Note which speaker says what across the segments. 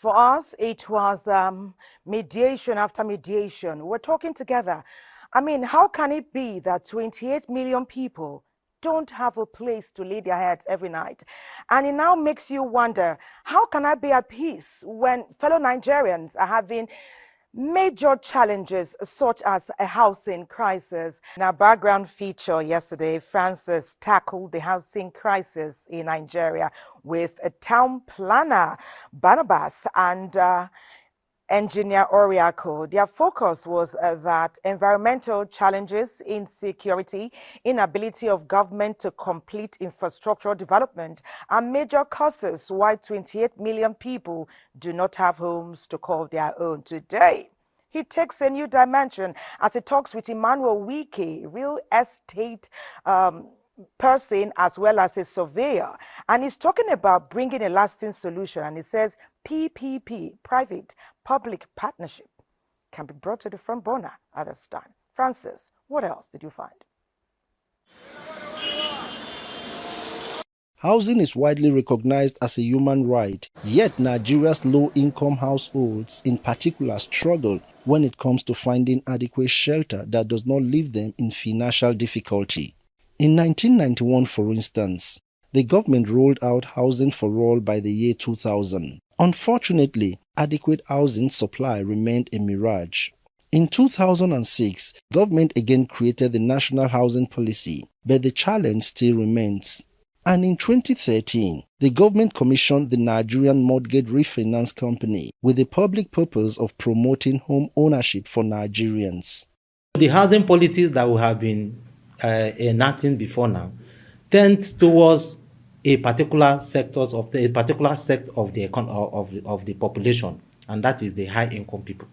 Speaker 1: For us, it was mediation after mediation. We're talking together. I mean, how can it be that 28 million people don't have a place to lay their heads every night? And it now makes you wonder, how can I be at peace when fellow Nigerians are having major challenges such as a housing crisis? In our background feature yesterday, Francis tackled the housing crisis in Nigeria with a town planner, Barnabas, and engineer Oracle. Their focus was that environmental challenges, insecurity, inability of government to complete infrastructural development are major causes why 28 million people do not have homes to call their own today. He takes a new dimension as he talks with Emmanuel Wike, real estate person as well as a surveyor, and he's talking about bringing a lasting solution. And he says PPP, private public partnership, can be brought to the front burner at this time. Francis, what else did you find?
Speaker 2: Housing is widely recognized as a human right, yet Nigeria's low-income households in particular struggle when it comes to finding adequate shelter that does not leave them in financial difficulty. In 1991, for instance, the government rolled out housing for all by the year 2000. Unfortunately, adequate housing supply remained a mirage. In 2006, government again created the National Housing Policy, but the challenge still remains. And in 2013, the government commissioned the Nigerian Mortgage Refinance Company with the public purpose of promoting home ownership for Nigerians.
Speaker 3: The housing policies that we have been enacting before now tends towards a particular sect of the population, and that is the high income people.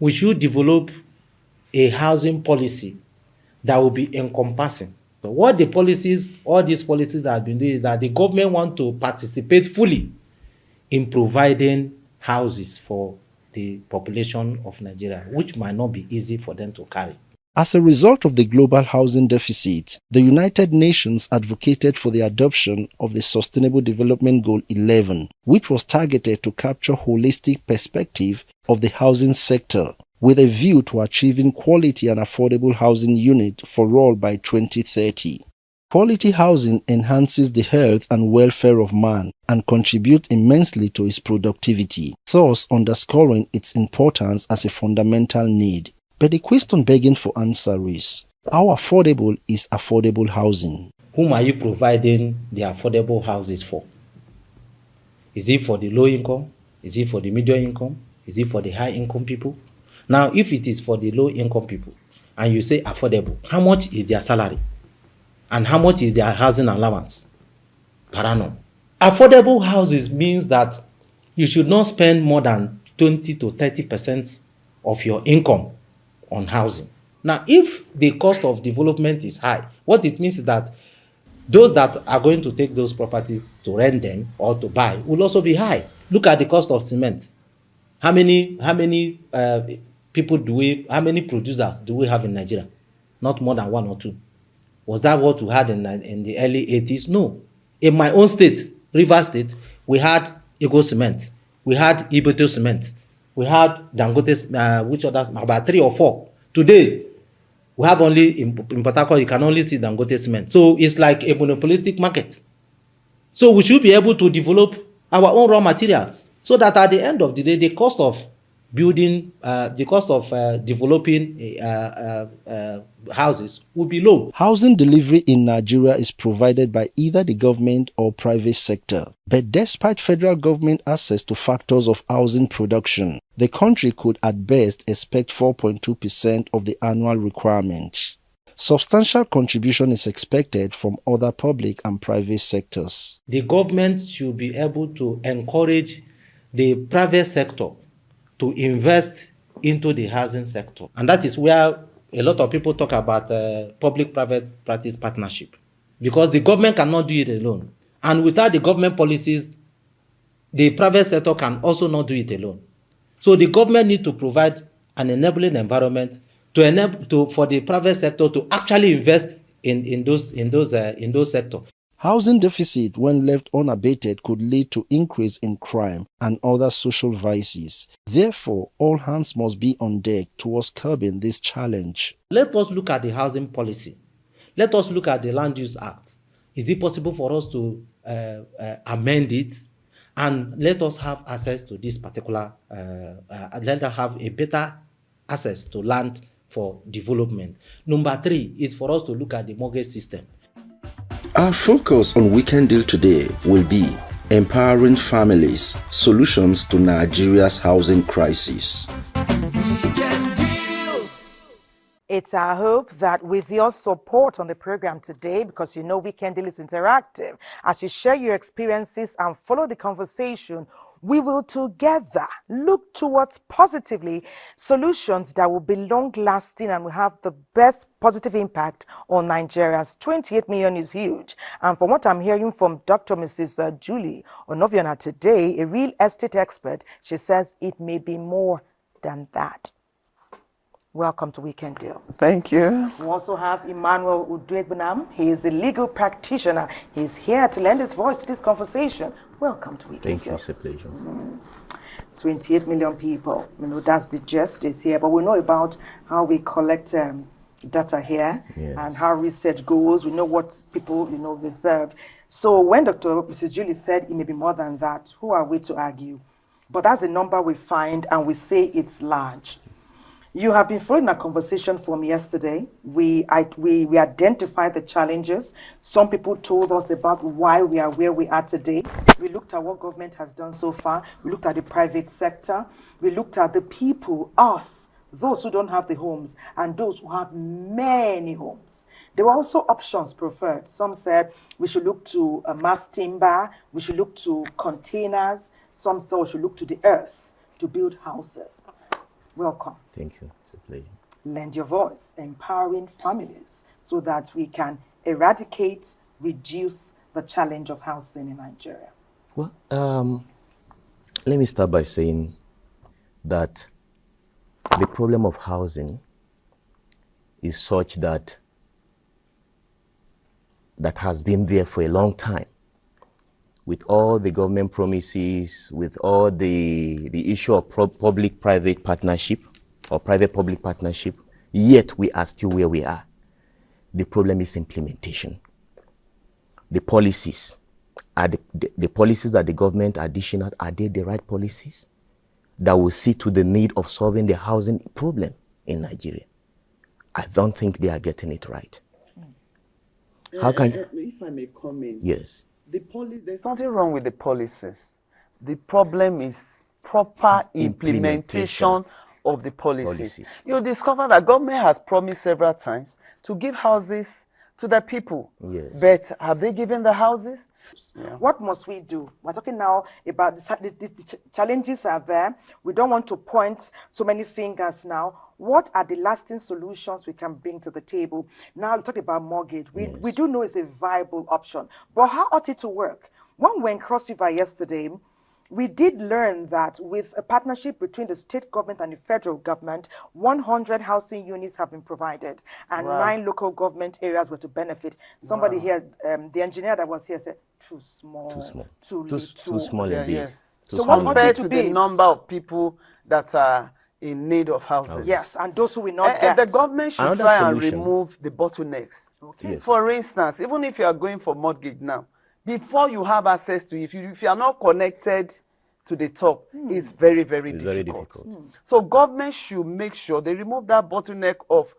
Speaker 3: We should develop a housing policy that will be encompassing. So what the policies, all these policies that have been doing is that the government want to participate fully in providing houses for the population of Nigeria, which might not be easy for them to carry.
Speaker 2: As a result of the global housing deficit, the United Nations advocated for the adoption of the Sustainable Development Goal 11, which was targeted to capture holistic perspective of the housing sector, with a view to achieving quality and affordable housing unit for all by 2030. Quality housing enhances the health and welfare of man and contributes immensely to its productivity, thus underscoring its importance as a fundamental need. But the question begging for answer is, how affordable is affordable housing?
Speaker 3: Whom are you providing the affordable houses for? Is it for the low income? Is it for the medium income? Is it for the high income people? Now, if it is for the low income people, and you say affordable, how much is their salary? And how much is their housing allowance per annum? Affordable houses means that you should not spend more than 20 to 30% of your income on housing. Now, if the cost of development is high, what it means is that those that are going to take those properties to rent them or to buy will also be high. Look at the cost of cement. How many producers do we have in Nigeria? Not more than one or two. Was that what we had in the early 80s? No. In my own state, Rivers State, we had Ego Cement, we had Iboto Cement, we had Dangote, which others, about 3 or 4. Today, we have only, in Port Harcourt, you can only see Dangote Cement. So it's like a monopolistic market. So we should be able to develop our own raw materials so that at the end of the day, the cost of building, the cost of developing houses will be low.
Speaker 2: Housing delivery in Nigeria is provided by either the government or private sector. But despite federal government access to factors of housing production, the country could at best expect 4.2% of the annual requirement. Substantial contribution is expected from other public and private sectors.
Speaker 3: The government should be able to encourage the private sector to invest into the housing sector. And that is where a lot of people talk about public-private practice partnership, because the government cannot do it alone. And without the government policies, the private sector can also not do it alone. So the government needs to provide an enabling environment for the private sector to actually invest in those sectors.
Speaker 2: Housing deficit, when left unabated, could lead to increase in crime and other social vices. Therefore, all hands must be on deck towards curbing this challenge.
Speaker 3: Let us look at the housing policy. Let us look at the Land Use Act. Is it possible for us to amend it? And let us have access to this particular, let us have a better access to land for development. Number 3 is for us to look at the mortgage system.
Speaker 2: Our focus on Weekend Deal today will be empowering families, solutions to Nigeria's housing crisis.
Speaker 1: It's our hope that with your support on the program today, because you know Weekend Deal is interactive, as you share your experiences and follow the conversation, we will together look towards positively solutions that will be long-lasting and will have the best positive impact on Nigeria's 28 million is huge. And from what I'm hearing from Dr. Mrs. Julie Onoviona today, a real estate expert, she says it may be more than that. Welcome to Weekend Deal.
Speaker 4: Thank you.
Speaker 1: We also have Emmanuel Uduegbunam. He is a legal practitioner. He's here to lend his voice to this conversation. Welcome to Weekend Deal.
Speaker 5: Thank you, it's a pleasure.
Speaker 1: 28 million people. You know, that's the gist is here. But we know about how we collect data here,
Speaker 5: Yes.
Speaker 1: and how research goes. We know what people, you know, reserve. So when Mrs. Julie said it may be more than that, who are we to argue? But that's a number we find, and we say it's large. You have been following a conversation from yesterday. We identified the challenges. Some people told us about why we are where we are today. We looked at what government has done so far. We looked at the private sector. We looked at the people, us, those who don't have the homes, and those who have many homes. There were also options preferred. Some said we should look to mass timber. We should look to containers. Some said we should look to the earth to build houses. Welcome.
Speaker 5: Thank you. It's a pleasure.
Speaker 1: Lend your voice, empowering families so that we can eradicate, reduce the challenge of housing in Nigeria.
Speaker 5: Well, let me start by saying that the problem of housing is such that has been there for a long time. With all the government promises, with all the issue of public-private partnership or private-public partnership, yet we are still where we are. The problem is implementation. The policies, are the policies that the government are dishing out, are they the right policies that will see to the need of solving the housing problem in Nigeria? I don't think they are getting it right. How can
Speaker 4: if I may comment?
Speaker 5: Yes.
Speaker 4: There's nothing wrong with the policies. The problem is proper implementation of the policies. You discover that government has promised several times to give houses to the people.
Speaker 5: Yes.
Speaker 4: But have they given the houses?
Speaker 1: Yeah. What must we do? We're talking now about the challenges are there. We don't want to point so many fingers now. What are the lasting solutions we can bring to the table? Now, you talk about mortgage. We do know it's a viable option. But how ought it to work? When we were in Cross River yesterday, we did learn that with a partnership between the state government and the federal government, 100 housing units have been provided, and 9 local government areas were to benefit. Somebody here, the engineer that was here said, too small. Too
Speaker 5: small indeed.
Speaker 4: Yes.
Speaker 1: So what
Speaker 4: compared to the number of people that are in need of houses.
Speaker 1: Yes, and those who will not get.
Speaker 4: The government should try and remove the bottlenecks.
Speaker 1: Okay.
Speaker 5: Yes.
Speaker 4: For instance, even if you are going for mortgage now, before you have access to it, if you are not connected to the top is very, very
Speaker 5: It's
Speaker 4: difficult.
Speaker 5: very difficult.
Speaker 4: So government should make sure they remove that bottleneck of,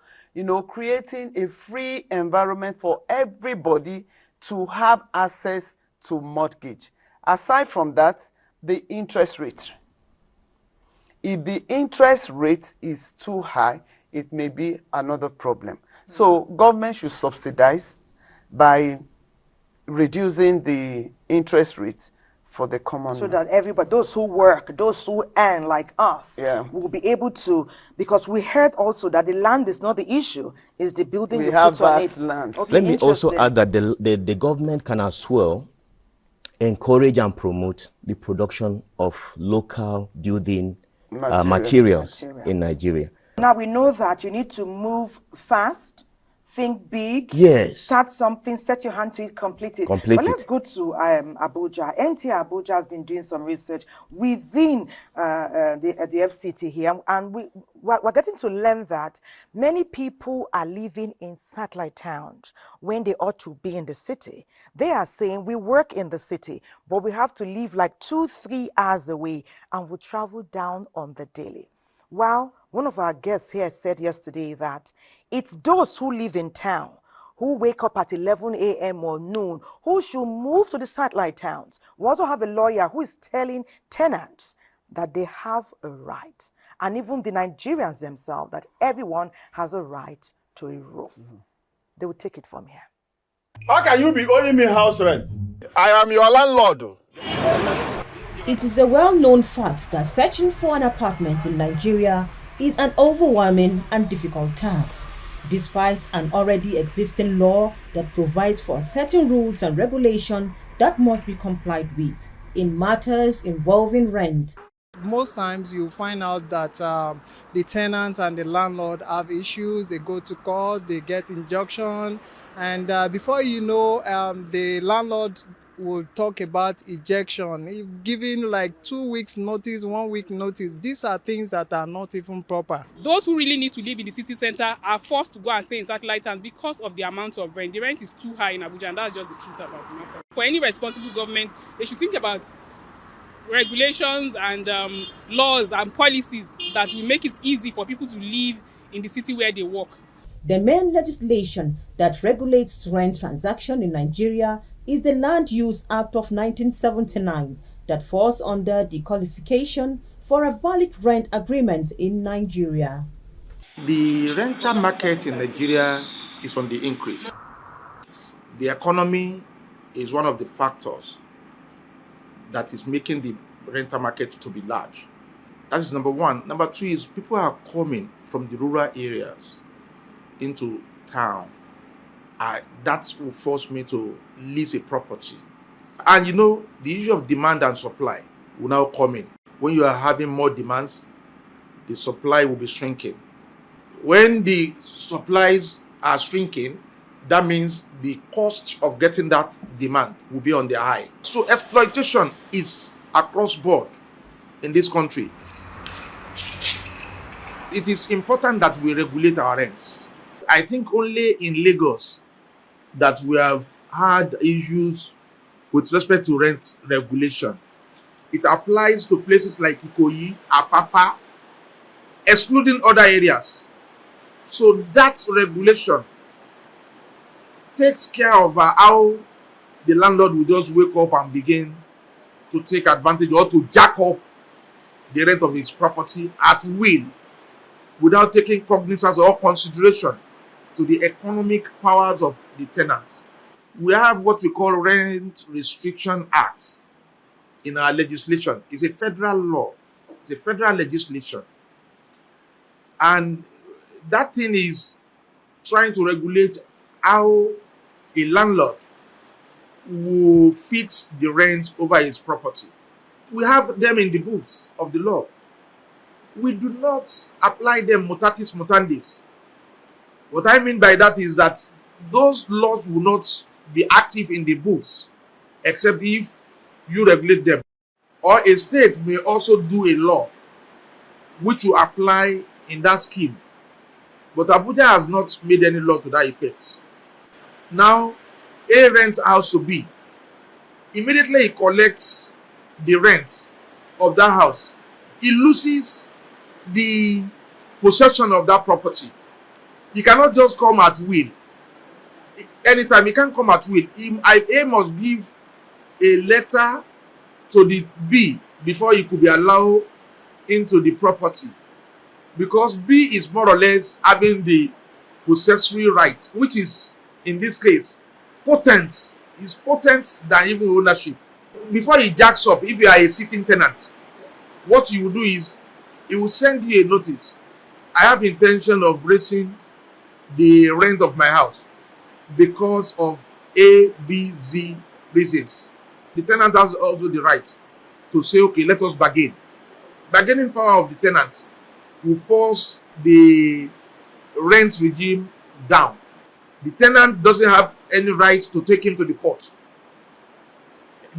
Speaker 4: creating a free environment for everybody to have access to mortgage. Aside from that, the interest rate. If the interest rate is too high, it may be another problem. So government should subsidize by reducing the interest rates for the common
Speaker 1: So
Speaker 4: man.
Speaker 1: that everybody, those who work, those who earn like us,
Speaker 4: Yeah.
Speaker 1: will be able to, because we heard also that the land is not the issue, it's the building
Speaker 4: We
Speaker 1: you
Speaker 4: have
Speaker 1: put on it.
Speaker 4: vast land.
Speaker 1: Okay,
Speaker 5: Let me also
Speaker 1: interesting.
Speaker 5: add that the government can as well encourage and promote the production of local building materials in Nigeria.
Speaker 1: Now we know that you need to move fast, think big,
Speaker 5: Yes.
Speaker 1: start something, set your hand to it, complete it.
Speaker 5: Complete
Speaker 1: But let's
Speaker 5: it.
Speaker 1: go to Abuja. NTA Abuja has been doing some research within the FCT here, and we're getting to learn that many people are living in satellite towns when they ought to be in the city. They are saying we work in the city, but we have to live like 2-3 hours away, and we travel down on the daily. Well, one of our guests here said yesterday that it's those who live in town, who wake up at 11 a.m. or noon, who should move to the satellite towns. We also have a lawyer who is telling tenants that they have a right, and even the Nigerians themselves, that everyone has a right to a roof. They will take it from here.
Speaker 6: How can you be owing me house rent? I am your landlord.
Speaker 7: It is a well-known fact that searching for an apartment in Nigeria is an overwhelming and difficult task, despite an already existing law that provides for certain rules and regulations that must be complied with in matters involving rent.
Speaker 8: Most times you find out that the tenant and the landlord have issues, they go to court, they get injunction, and before you know, the landlord will talk about ejection, giving like 2 weeks notice, 1 week notice. These are things that are not even proper.
Speaker 9: Those who really need to live in the city center are forced to go and stay in satellite towns because of the amount of rent. The rent is too high in Abuja, and that's just the truth about the matter. For any responsible government, they should think about regulations and laws and policies that will make it easy for people to live in the city where they work.
Speaker 7: The main legislation that regulates rent transaction in Nigeria is the Land Use Act of 1979 that falls under the qualification for a valid rent agreement in Nigeria.
Speaker 6: The rental market in Nigeria is on the increase. The economy is one of the factors that is making the rental market to be large. That is number one. Number two is people are coming from the rural areas into town. That will force me to lease a property. And the issue of demand and supply will now come in. When you are having more demands, the supply will be shrinking. When the supplies are shrinking, that means the cost of getting that demand will be on the high. So exploitation is across board in this country. It is important that we regulate our rents. I think only in Lagos that we have had issues with respect to rent regulation. It applies to places like Ikoyi, Apapa, excluding other areas. So that regulation takes care of how the landlord will just wake up and begin to take advantage or to jack up the rent of his property at will without taking cognizance or consideration to the economic powers of the tenants. We have what we call Rent Restriction Act in our legislation. It's a federal law. It's a federal legislation. And that thing is trying to regulate how a landlord will fix the rent over his property. We have them in the books of the law. We do not apply them mutatis mutandis. What I mean by that is that those laws will not be active in the books except if you regulate them. Or a state may also do a law which will apply in that scheme. But Abuja has not made any law to that effect. Now, a rent house to be, immediately it collects the rent of that house, he loses the possession of that property. He cannot just come at will. Anytime he can't come at will. A must give a letter to the B before he could be allowed into the property, because B is more or less having the possessory right, which is in this case potent. Is potent than even ownership. Before he jacks up, if you are a sitting tenant, what you will do is he will send you a notice. I have intention of raising the rent of my house because of A, B, Z reasons. The tenant has also the right to say, okay, let us bargain. Bargaining power of the tenant will force the rent regime down. The tenant doesn't have any right to take him to the court.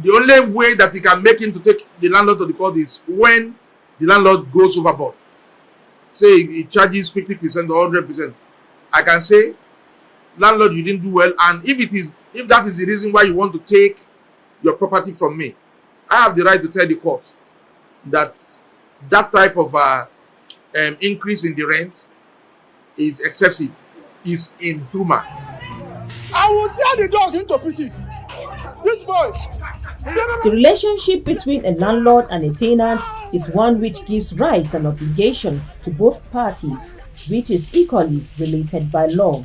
Speaker 6: The only way that he can make him to take the landlord to the court is when the landlord goes overboard. Say he charges 50% or 100%. I can say, landlord, you didn't do well, and if that is the reason why you want to take your property from me, I have the right to tell the court that that type of increase in the rent is excessive, is inhuman.
Speaker 10: I will tear the dog into pieces. This boy.
Speaker 7: The relationship between a landlord and a tenant is one which gives rights and obligation to both parties, which is equally related by law.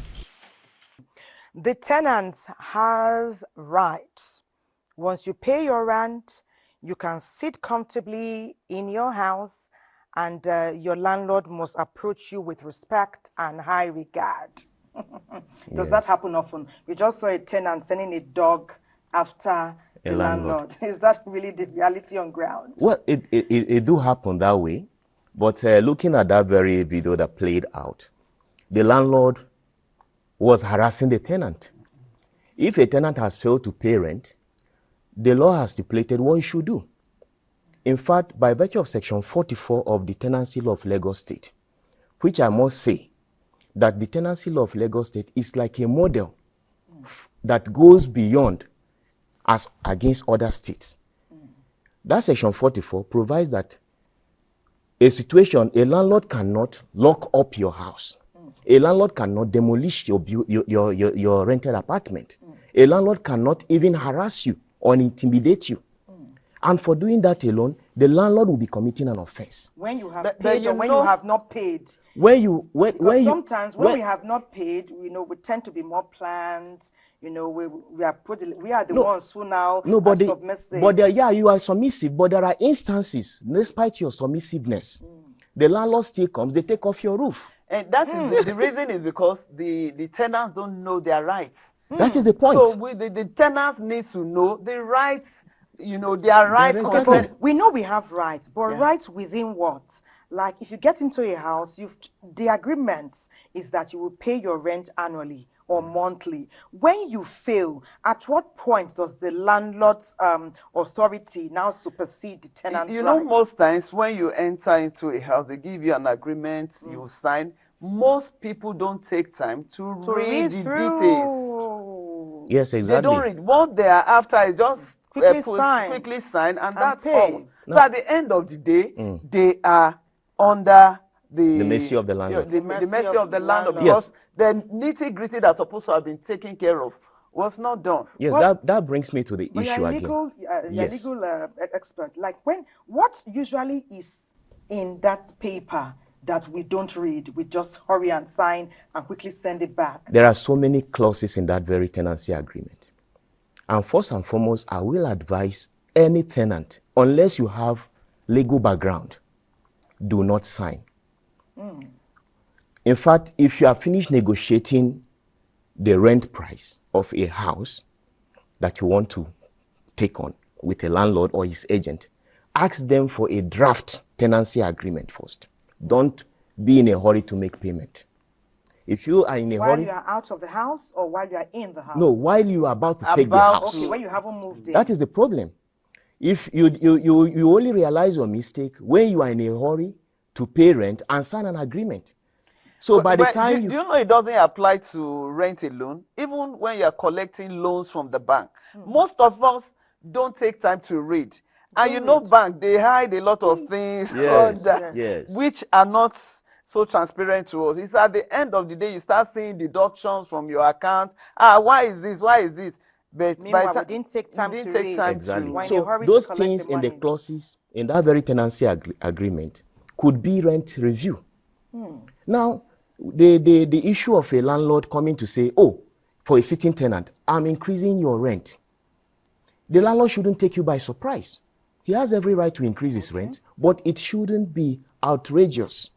Speaker 1: The tenant has rights. Once you pay your rent, you can sit comfortably in your house, and your landlord must approach you with respect and high regard. Does that happen often? We just saw a tenant sending a dog after the landlord. Is that really the reality on ground?
Speaker 5: Well, it do happen that way, but looking at that very video that played out, the landlord was harassing the tenant. If a tenant has failed to pay rent, the law has stipulated what he should do. In fact, by virtue of Section 44 of the Tenancy Law of Lagos State, which I must say that the Tenancy Law of Lagos State is like a model that goes beyond as against other states. That Section 44 provides that a landlord cannot lock up your house. A landlord cannot demolish your rented apartment. A landlord cannot even harass you or intimidate you. And for doing that alone, the landlord will be committing an offense.
Speaker 1: When you have paid or when you have not paid.
Speaker 5: Sometimes
Speaker 1: when we have not paid, we tend to be more planned. We are the ones who now are submissive.
Speaker 5: But you are submissive, but there are instances, despite your submissiveness, the landlord still comes, they take off your roof.
Speaker 4: And that is the reason is because the tenants don't know their rights.
Speaker 5: That is the point.
Speaker 4: So the tenants need to know the rights, their rights.
Speaker 1: Okay, we know we have rights, but rights within what? Like if you get into a house, the agreement is that you will pay your rent annually or monthly. When you fail, at what point does the landlord's authority now supersede the tenant's rights?
Speaker 4: Most times when you enter into a house, they give you an agreement, you sign. Most people don't take time to read the details.
Speaker 5: Yes, exactly.
Speaker 4: They don't read. What they are after is just quickly sign, and that's
Speaker 1: pay.
Speaker 4: all. So at the end of the day, they are under the
Speaker 5: mercy of the landlord.
Speaker 4: The mercy of the landlord, because the nitty-gritty that's supposed to have been taken care of was not done.
Speaker 5: Yes, that brings me to the issue again.
Speaker 1: You're a legal expert. Like what usually is in that paper that we don't read, we just hurry and sign and quickly send it back?
Speaker 5: There are so many clauses in that very tenancy agreement. And first and foremost, I will advise any tenant, unless you have legal background, do not sign. In fact, if you have finished negotiating the rent price of a house that you want to take on with a landlord or his agent, ask them for a draft tenancy agreement first. Don't be in a hurry to make payment. If you are in a hurry...
Speaker 1: While you are out of the house or while you are in the house?
Speaker 5: No, while you are about to take the house.
Speaker 1: Okay, when you haven't moved in.
Speaker 5: That is the problem. If you only realize your mistake when you are in a hurry to pay rent and sign an agreement. So by the time
Speaker 4: do you know it doesn't apply to rent alone? Even when you're collecting loans from the bank, most of us don't take time to read. And you know, bank, they hide a lot of things which are not so transparent to us. It's at the end of the day you start seeing deductions from your account. Why is this? Why is this? But
Speaker 1: meanwhile, we didn't take time to read.
Speaker 5: Exactly.
Speaker 1: We're in a
Speaker 5: So
Speaker 1: hurry
Speaker 5: those
Speaker 1: to collect
Speaker 5: things
Speaker 1: the
Speaker 5: in the
Speaker 1: money.
Speaker 5: clauses in that very tenancy agreement could be rent review. Now, the issue of a landlord coming to say, oh, for a sitting tenant, I'm increasing your rent. The landlord shouldn't take you by surprise. He has every right to increase his rent, but it shouldn't be outrageous.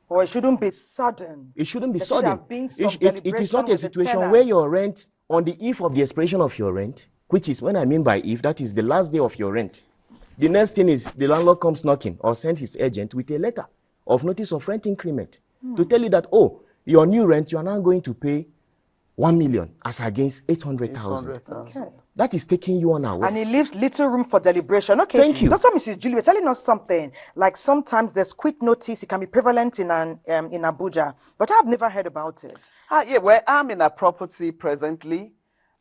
Speaker 1: Or it shouldn't be sudden.
Speaker 5: It shouldn't be
Speaker 1: There
Speaker 5: sudden.
Speaker 1: should have been some
Speaker 5: It is not a situation where your rent, on the eve of the expiration of your rent, which is when I mean by eve, that is the last day of your rent. The next thing is the landlord comes knocking or sends his agent with a letter of notice of rent increment to tell you that, oh, your new rent, you are now going to pay 1 million as against 800,000.
Speaker 1: Okay.
Speaker 5: That is taking you unawares.
Speaker 1: And it leaves little room for deliberation. Okay,
Speaker 5: Thank you.
Speaker 1: Dr. Mrs. Julie, you're telling us something. Like sometimes there's quick notice. It can be prevalent in Abuja, but I've never heard about it.
Speaker 4: Yeah, well, I'm in a property presently.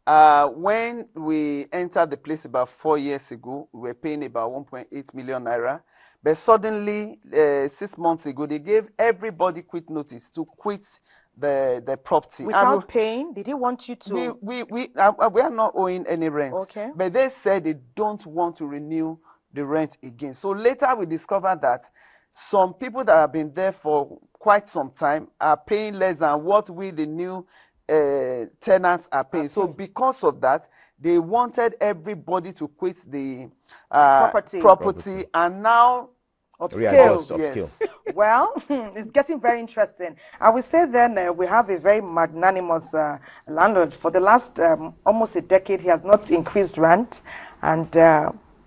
Speaker 4: When we entered the place about 4 years ago, we were paying about 1.8 million naira. But suddenly, 6 months ago, they gave everybody quick notice to quit the property.
Speaker 1: Without paying? Did they want you to?
Speaker 4: We are not owing any rent.
Speaker 1: Okay.
Speaker 4: But they said they don't want to renew the rent again. So later we discovered that some people that have been there for quite some time are paying less than what we, the new tenants, are paying. So because of that, they wanted everybody to quit the property and now
Speaker 1: upscale.
Speaker 4: Yes.
Speaker 1: Well, it's getting very interesting. I will say then we have a very magnanimous landlord. For the last almost a decade, he has not increased rent, and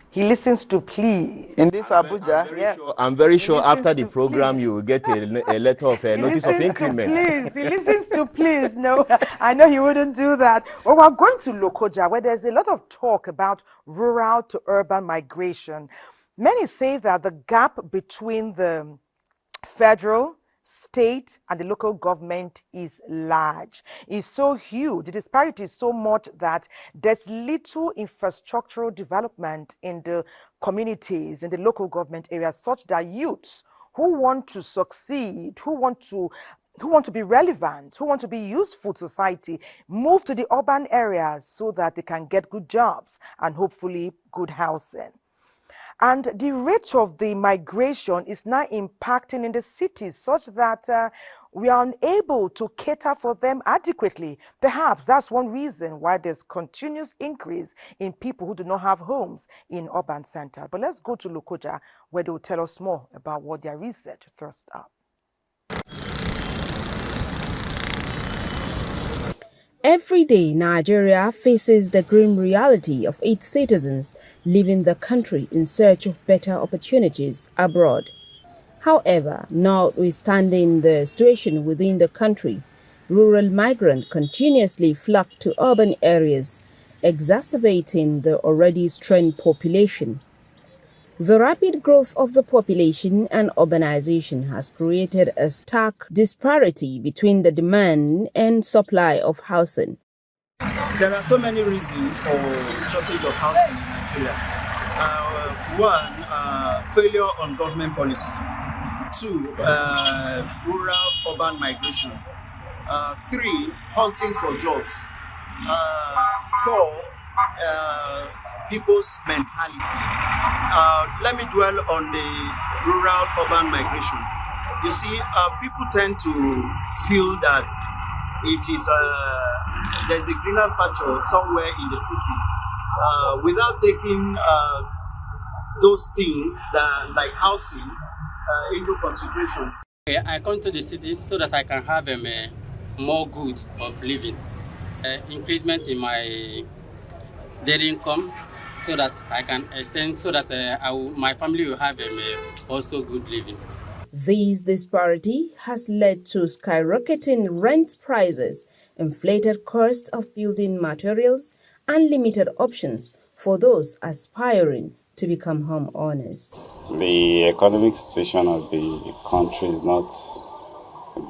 Speaker 1: he listens to plea.
Speaker 4: In this Abuja,
Speaker 1: yes.
Speaker 5: I'm very sure after the program you will get a letter of a notice of increment.
Speaker 1: He listens to please. No, I know he wouldn't do that. Well, we're going to Lokoja, where there's a lot of talk about rural to urban migration. Many say that the gap between the federal, state, and the local government is large. It's so huge. The disparity is so much that there's little infrastructural development in the communities, in the local government areas, such that youths who want to succeed, who want to be relevant, who want to be useful to society, move to the urban areas so that they can get good jobs and hopefully good housing. And the rate of the migration is now impacting in the cities such that we are unable to cater for them adequately. Perhaps that's one reason why there's continuous increase in people who do not have homes in urban centers. But let's go to Lokoja, where they'll tell us more about what their research thrust up.
Speaker 11: Every day, Nigeria faces the grim reality of its citizens leaving the country in search of better opportunities abroad. However, notwithstanding the situation within the country, rural migrants continuously flock to urban areas, exacerbating the already strained population. The rapid growth of the population and urbanization has created a stark disparity between the demand and supply of housing.
Speaker 12: There are so many reasons for shortage of housing in Nigeria. One, failure on government policy. Two, rural-urban migration. Three, hunting for jobs. Four, people's mentality. Let me dwell on the rural-urban migration. You see, people tend to feel that it is there's a greener pasture somewhere in the city, without taking those things that like housing into consideration.
Speaker 13: I come to the city so that I can have more good of living, increasement in my daily income, so that I can extend, so that my family will have also good living.
Speaker 11: This disparity has led to skyrocketing rent prices, inflated costs of building materials, and limited options for those aspiring to become homeowners.
Speaker 14: The economic situation of the country is not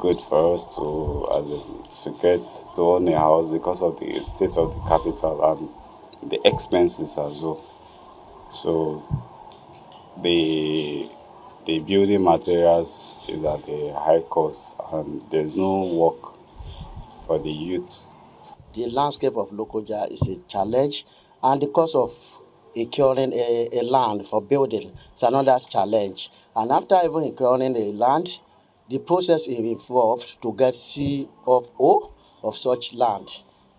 Speaker 14: good for us to get to own a house because of the state of the capital and the expenses as well. So the building materials is at a high cost, and there's no work for the youth.
Speaker 15: The landscape of Lokoja is a challenge, and the cost of acquiring a land for building is another challenge. And after even acquiring a land, the process is involved to get CFO of such land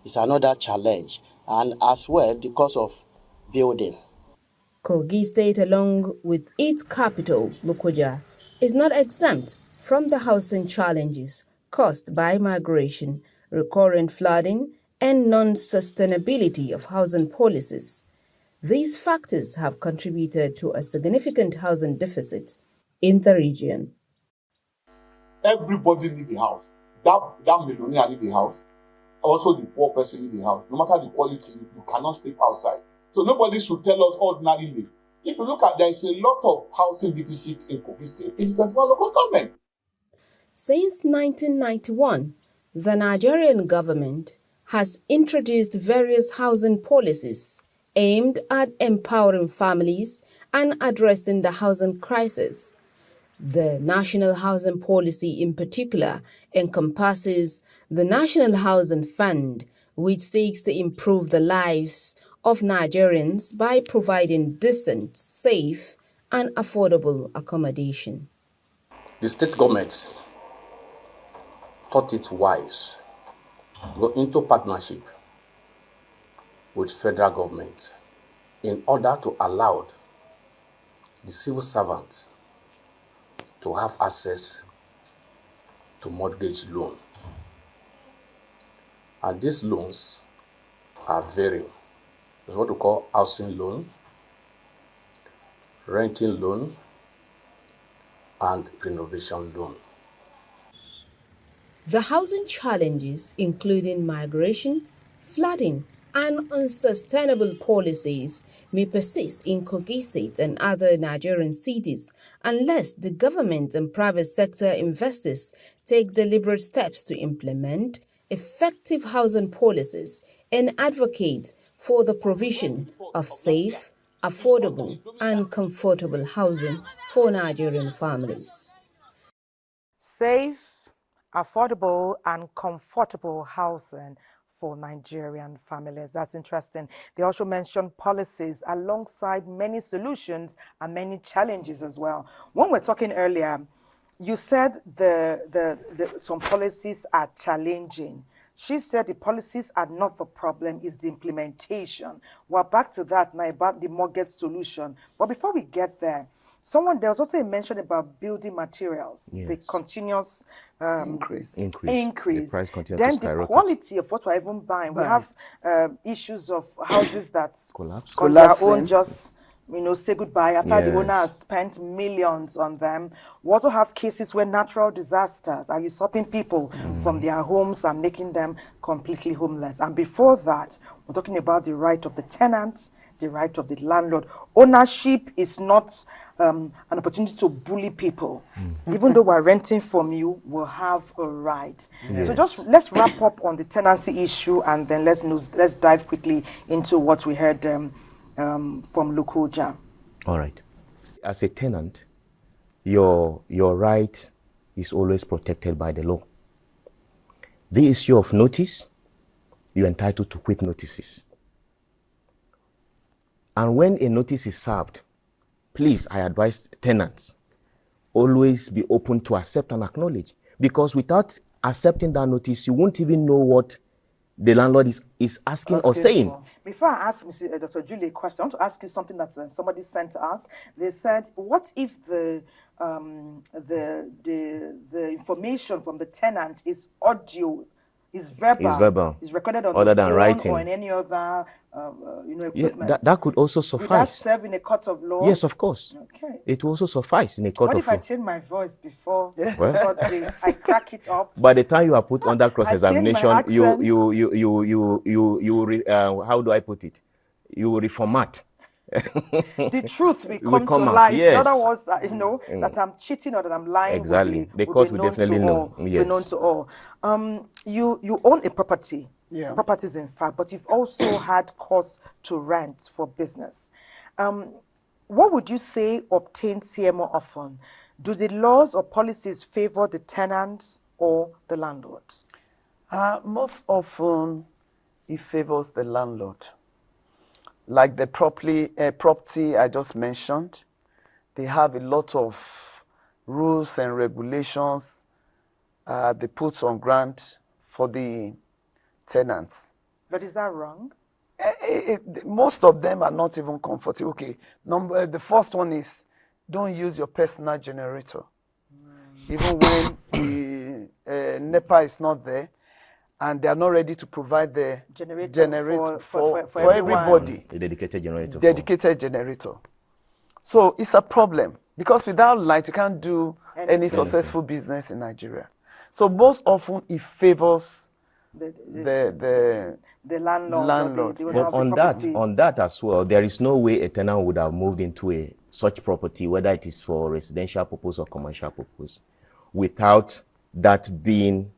Speaker 15: is another challenge, and as well the cost of building.
Speaker 11: Kogi State, along with its capital, Lokoja, is not exempt from the housing challenges caused by migration, recurrent flooding, and non-sustainability of housing policies. These factors have contributed to a significant housing deficit in the region.
Speaker 10: Everybody need a house. That millionaire need a house. Also, the poor person need a house. No matter the quality, you cannot sleep outside. So nobody should tell us ordinarily. If you look at, there is a lot of housing deficit in Kogi State. It's 21 local government.
Speaker 11: Since 1991, the Nigerian government has introduced various housing policies aimed at empowering families and addressing the housing crisis. The National Housing Policy in particular encompasses the National Housing Fund, which seeks to improve the lives of Nigerians by providing decent, safe, and affordable accommodation.
Speaker 16: The state government thought it wise to go into partnership with federal government in order to allow the civil servants to have access to mortgage loan. And these loans are varying. There's what we call housing loan, renting loan, and renovation loan.
Speaker 11: The housing challenges, including migration, flooding, and unsustainable policies, may persist in Kogi State and other Nigerian cities unless the government and private sector investors take deliberate steps to implement effective housing policies and advocate for the provision of safe, affordable, and comfortable housing for Nigerian families.
Speaker 1: Safe, affordable, and comfortable housing for Nigerian families. That's interesting. They also mentioned policies alongside many solutions and many challenges as well. When we're talking earlier, you said some policies are challenging. She said the policies are not the problem, it's the implementation. We're back to that now about the mortgage solution. But before we get there, there was also a mention about building materials,
Speaker 5: Yes.
Speaker 1: the continuous
Speaker 5: Increase. The price continues
Speaker 1: then
Speaker 5: to skyrocket.
Speaker 1: the quality of what we're even buying. We have issues of houses that
Speaker 5: Collapse.
Speaker 1: on their own just say goodbye after the owner
Speaker 5: Yes.
Speaker 1: has spent millions on them. We also have cases where natural disasters are usurping people from their homes and making them completely homeless. And before that, we're talking about the right of the tenant, the right of the landlord. Ownership is not an opportunity to bully people. Even though we're renting from you, we'll have a right.
Speaker 5: Yes.
Speaker 1: So let's wrap up on the tenancy issue, and then let's dive quickly into what we heard from Lokoja.
Speaker 5: All right. As a tenant, your right is always protected by the law. The issue of notice, you're entitled to quit notices. And when a notice is served, please, I advise tenants, always be open to accept and acknowledge. Because without accepting that notice, you won't even know what the landlord is asking or saying.
Speaker 1: Before I ask Dr. Julie a question, I want to ask you something that somebody sent to us. They said, what if the information from the tenant is audio, is verbal, is recorded on
Speaker 5: other
Speaker 1: the
Speaker 5: than
Speaker 1: phone
Speaker 5: writing,
Speaker 1: or in any other equipment?
Speaker 5: Yeah, that could also suffice.
Speaker 1: Would that serve in a court of law?
Speaker 5: Yes, of course.
Speaker 1: Okay.
Speaker 5: It will also suffice in a court
Speaker 1: what
Speaker 5: of law.
Speaker 1: What if I change my voice before
Speaker 5: Well,
Speaker 1: I crack it up?
Speaker 5: By the time you are put under cross-examination, how do I put it? You will reformat.
Speaker 1: The truth will come to
Speaker 5: out,
Speaker 1: light.
Speaker 5: yes.
Speaker 1: In other words, that I'm cheating or that I'm lying.
Speaker 5: Exactly. The court will definitely know.
Speaker 1: Yes. Be known to all. You own a property.
Speaker 4: Yeah.
Speaker 1: Properties, in fact, but you've also had costs to rent for business. What would you say obtains here more often? Do the laws or policies favor the tenants or the landlords?
Speaker 4: Most often, it favors the landlord. Like the property I just mentioned, they have a lot of rules and regulations they put on ground for the tenants.
Speaker 1: But is that wrong?
Speaker 4: Most of them are not even comfortable. Okay, the first one is don't use your personal generator. Even when the NEPA is not there and they are not ready to provide the generator for everybody.
Speaker 5: A dedicated generator.
Speaker 4: Dedicated generator. So it's a problem because without light, you can't do any successful business in Nigeria. So most often it favors the landlord.
Speaker 5: But on that as well, there is no way a tenant would have moved into such property, whether it is for residential purpose or commercial purpose, without that being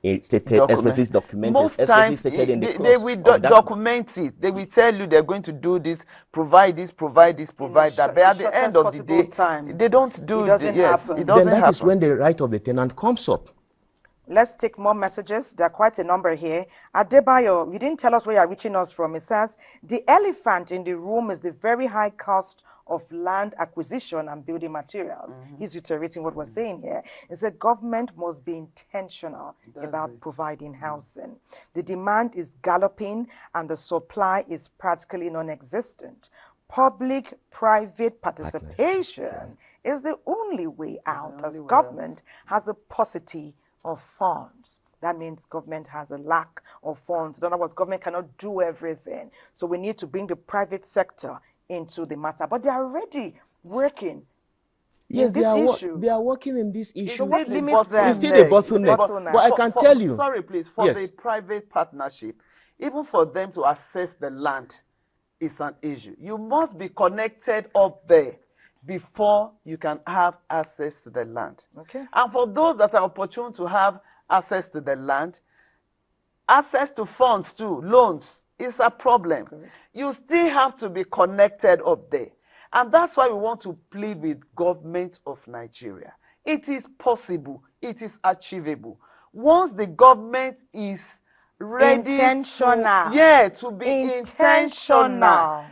Speaker 5: expressly documented.
Speaker 4: Most times they will document it. They will tell you they're going to do this, provide this, provide this, provide that. But at the end of the day, they don't do it. Yes, it doesn't happen.
Speaker 5: Then that is when the right of the tenant comes up.
Speaker 1: Let's take more messages. There are quite a number here. Adebayo, you didn't tell us where you're reaching us from. It says, the elephant in the room is the very high cost of land acquisition and building materials. He's reiterating what we're saying here. It's that government must be intentional about providing housing. The demand is galloping and the supply is practically non-existent. Public-private participation is the only way out, as government has the paucity of funds. That means government has a lack of funds. In other words, government cannot do everything. So we need to bring the private sector into the matter. But they are already working.
Speaker 5: Yes, they are working in this issue.
Speaker 1: What limits them?
Speaker 5: It's still a bottleneck. But I can tell you.
Speaker 4: Sorry, please. For the private partnership, even for them to access the land is an issue. You must be connected up there before you can have access to the land.
Speaker 1: Okay.
Speaker 4: And for those that are opportune to have access to the land, access to funds too, loans, is a problem. Okay. You still have to be connected up there. And that's why we want to plead with government of Nigeria. It is possible. It is achievable. Once the government is ready to be intentional.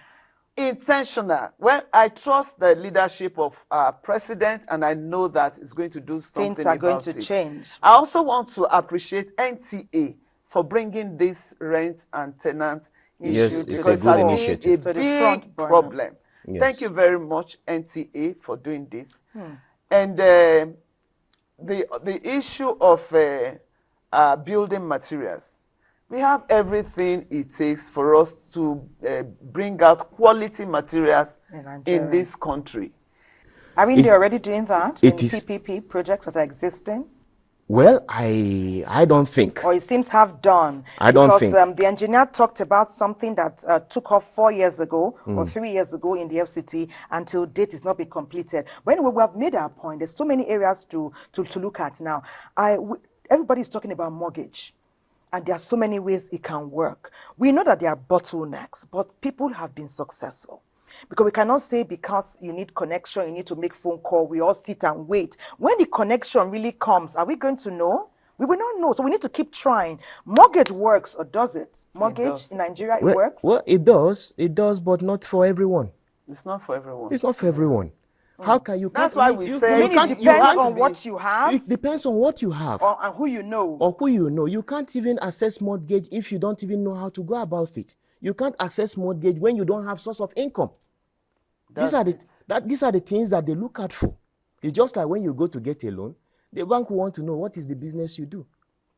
Speaker 4: Well, I trust the leadership of our president, and I know that it's going to do something.
Speaker 1: Things are going to change.
Speaker 4: I also want to appreciate NTA for bringing this rent and tenant issue
Speaker 5: it's a good initiative.
Speaker 4: A big problem. Yes. Thank you very much, NTA, for doing this. And the issue of building materials. We have everything it takes for us to bring out quality materials in this country.
Speaker 1: Are we already doing that in PPP projects that are existing?
Speaker 5: Well, I don't think.
Speaker 1: Or it seems have done.
Speaker 5: I don't think.
Speaker 1: Because the engineer talked about something that took off 4 years ago or 3 years ago in the FCT until date is not been completed. But anyway, we have made our point. There's so many areas to look at now. Everybody is talking about mortgage. And there are so many ways it can work. We know that there are bottlenecks, but people have been successful. Because we cannot say because you need connection, you need to make phone call, we all sit and wait. When the connection really comes, are we going to know? We will not know. So we need to keep trying. Mortgage works, or does it? Mortgage in Nigeria, it works?
Speaker 5: Well, it does. It does, but not for everyone.
Speaker 4: It's not for everyone.
Speaker 5: It's not for everyone. How can you?
Speaker 4: That's why we say
Speaker 1: it depends on what you have.
Speaker 5: It depends on what you have,
Speaker 1: and who you know.
Speaker 5: Or who you know. You can't even access mortgage if you don't even know how to go about it. You can't access mortgage when you don't have source of income. These are the things that they look out for. It's just like when you go to get a loan, the bank will want to know what is the business you do.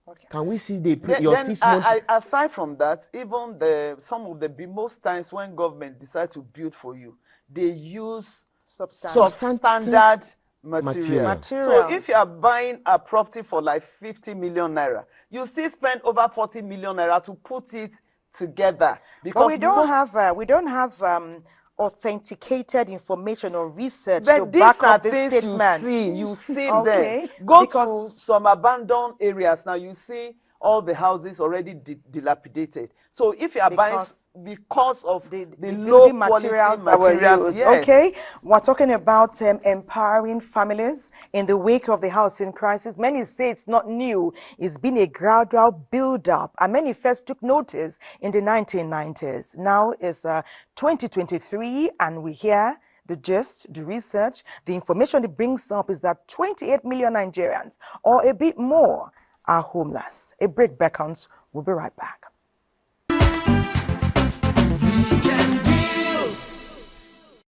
Speaker 5: Okay. Can we see your 6 months?
Speaker 4: Aside from that, even some of the most times when government decide to build for you, they use substandard material. So if you are buying a property for like 50 million naira, you still spend over 40 million naira to put it together. Because
Speaker 1: we don't have authenticated information or research to back up this statement.
Speaker 4: You see them. Go to some abandoned areas now. You see all the houses already dilapidated. So if you are buying because of
Speaker 1: the
Speaker 4: low
Speaker 1: building
Speaker 4: quality
Speaker 1: materials that were used.
Speaker 4: Yes.
Speaker 1: Okay, we're talking about empowering families in the wake of the housing crisis. Many say it's not new. It's been a gradual build-up, and many first took notice in the 1990s. Now it's 2023, and we hear the gist, the research, the information it brings up is that 28 million Nigerians, or a bit more, are homeless. A break beckons. We'll be right back.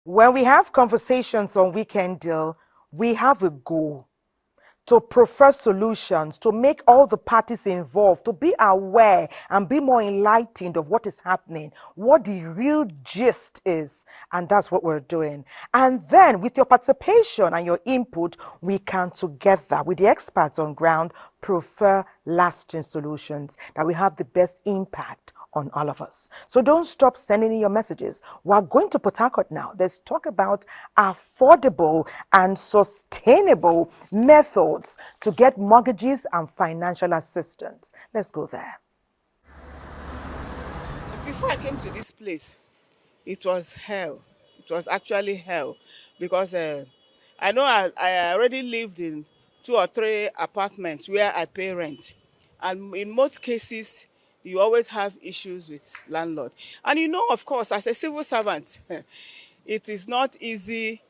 Speaker 1: When we have conversations on Weekend Deal, we have a goal to prefer solutions, to make all the parties involved, to be aware and be more enlightened of what is happening, what the real gist is. And that's what we're doing. And then with your participation and your input, we can together with the experts on ground prefer lasting solutions that will have the best impact on all of us. So don't stop sending in your messages. We're going to Port Harcourt now. Let's talk about affordable and sustainable methods to get mortgages and financial assistance. Let's go there.
Speaker 17: Before I came to this place, it was hell. It was actually hell because I know I already lived in 2 or 3 apartments where I pay rent. And in most cases, you always have issues with landlord. And you know, of course, as a civil servant, it is not easy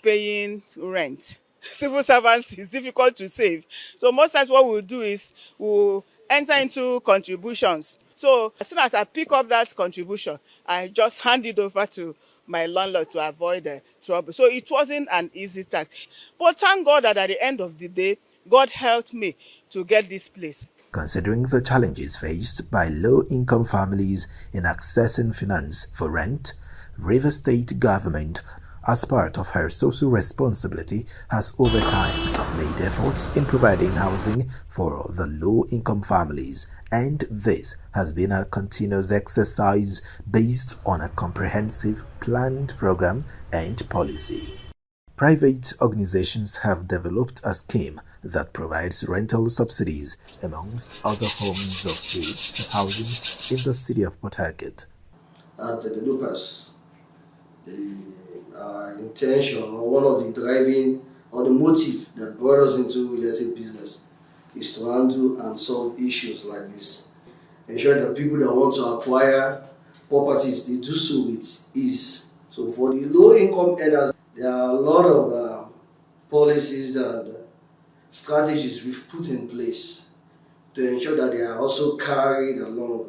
Speaker 17: paying rent. Civil servants is difficult to save. So most times what we'll do is we'll enter into contributions. So as soon as I pick up that contribution, I just hand it over to my landlord to avoid trouble. So it wasn't an easy task. But thank God that at the end of the day, God helped me to get this place.
Speaker 18: Considering the challenges faced by low-income families in accessing finance for rent, Rivers State government, as part of her social responsibility, has over time made efforts in providing housing for the low-income families, and this has been a continuous exercise based on a comprehensive planned program and policy. Private organizations have developed a scheme that provides rental subsidies amongst other forms of aid to housing in the city of Port Harcourt.
Speaker 19: As developers, the intention or one of the driving or the motive that brought us into real estate business is to handle and solve issues like this. Ensure that people that want to acquire properties, they do so with ease. So for the low income earners, there are a lot of policies and strategies we've put in place to ensure that they are also carried along.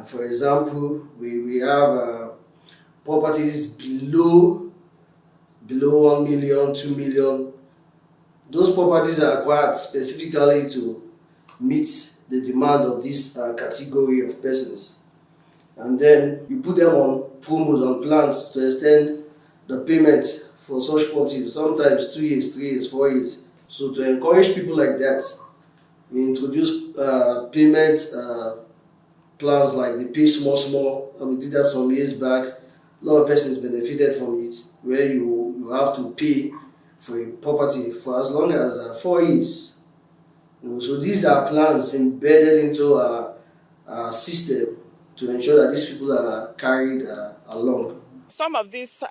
Speaker 19: For example, we have properties below 1 million, 2 million. Those properties are acquired specifically to meet the demand of this category of persons. And then you put them on promos and plans to extend the payment for such properties, sometimes 2 years, 3 years, 4 years. So to encourage people like that, we introduce payment plans like the pay small, and we did that some years back. A lot of persons benefited from it, where you have to pay for a property for as long as 4 years. So these are plans embedded into our system to ensure that these people are carried along.
Speaker 17: Some of these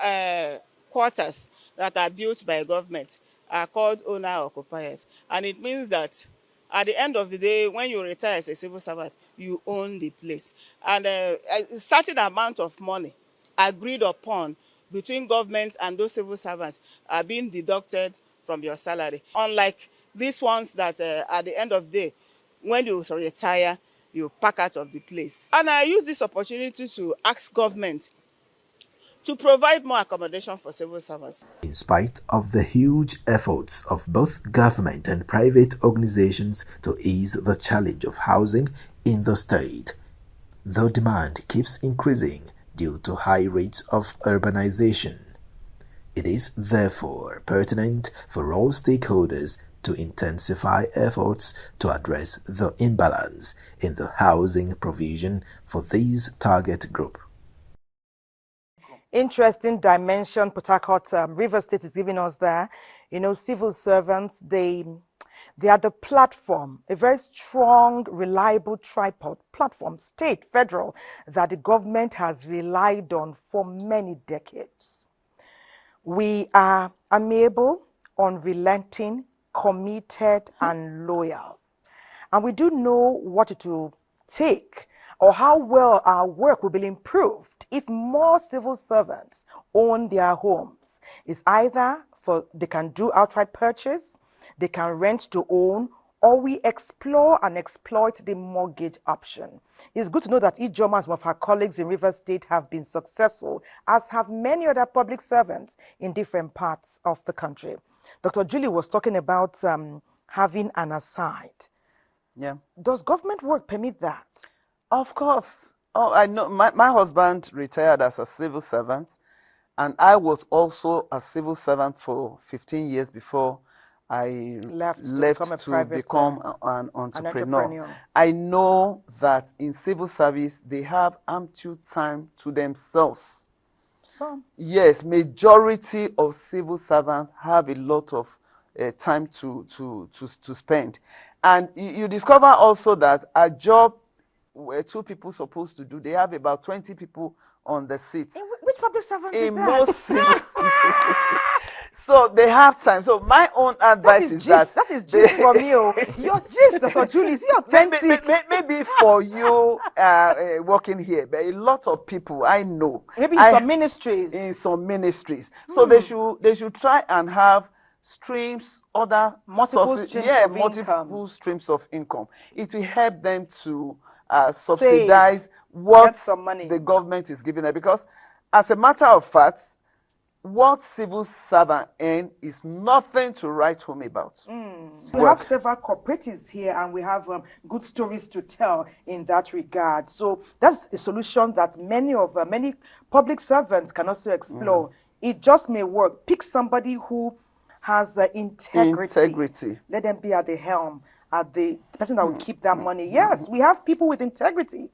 Speaker 17: quarters that are built by government are called owner-occupiers. And it means that at the end of the day, when you retire as a civil servant, you own the place. And a certain amount of money agreed upon between government and those civil servants are being deducted from your salary. Unlike these ones that at the end of the day, when you retire, you pack out of the place. And I use this opportunity to ask government to provide more accommodation for civil servants.
Speaker 18: In spite of the huge efforts of both government and private organizations to ease the challenge of housing in the state, the demand keeps increasing due to high rates of urbanization. It is therefore pertinent for all stakeholders to intensify efforts to address the imbalance in the housing provision for this target group.
Speaker 1: Interesting dimension Port Harcourt River State is giving us there. You know, civil servants, they They are the platform, a very strong, reliable tripod platform, state, federal, that the government has relied on for many decades. We are amiable, unrelenting, committed, and loyal. And we do know what it will take or how well our work will be improved if more civil servants own their homes. It's either they can do outright purchase, they can rent to own, or we explore and exploit the mortgage option. It's good to know that Ijoma and some of our colleagues in Rivers State have been successful, as have many other public servants in different parts of the country. Dr. Julie was talking about having an aside.
Speaker 4: Yeah.
Speaker 1: Does government work permit that?
Speaker 4: Of course. Oh, I know. My husband retired as a civil servant, and I was also a civil servant for 15 years before I left to become an entrepreneur. I know that in civil service, they have ample time to themselves.
Speaker 1: Some.
Speaker 4: Yes, majority of civil servants have a lot of time to spend. And you discover also that a job where 2 people supposed to do, they have about 20 people on the seat.
Speaker 1: Which public servant is that?
Speaker 4: Most civil. So they have time. So my own advice is that
Speaker 1: that is gist for me. Your gist, Dr. Julie, is authentic.
Speaker 4: Maybe for you working here, but a lot of people I know.
Speaker 1: Maybe in some ministries.
Speaker 4: In some ministries. So they should try and have streams,
Speaker 1: multiple
Speaker 4: streams of income. It will help them to subsidize what the government is giving them. Because as a matter of fact, what civil servant earn is nothing to write home about.
Speaker 1: We have several cooperatives here, and we have good stories to tell in that regard. So that's a solution that many public servants can also explore. It just may work. Pick somebody who has integrity. Let them be at the helm, at the person that will keep that money. Yes, we have people with integrity.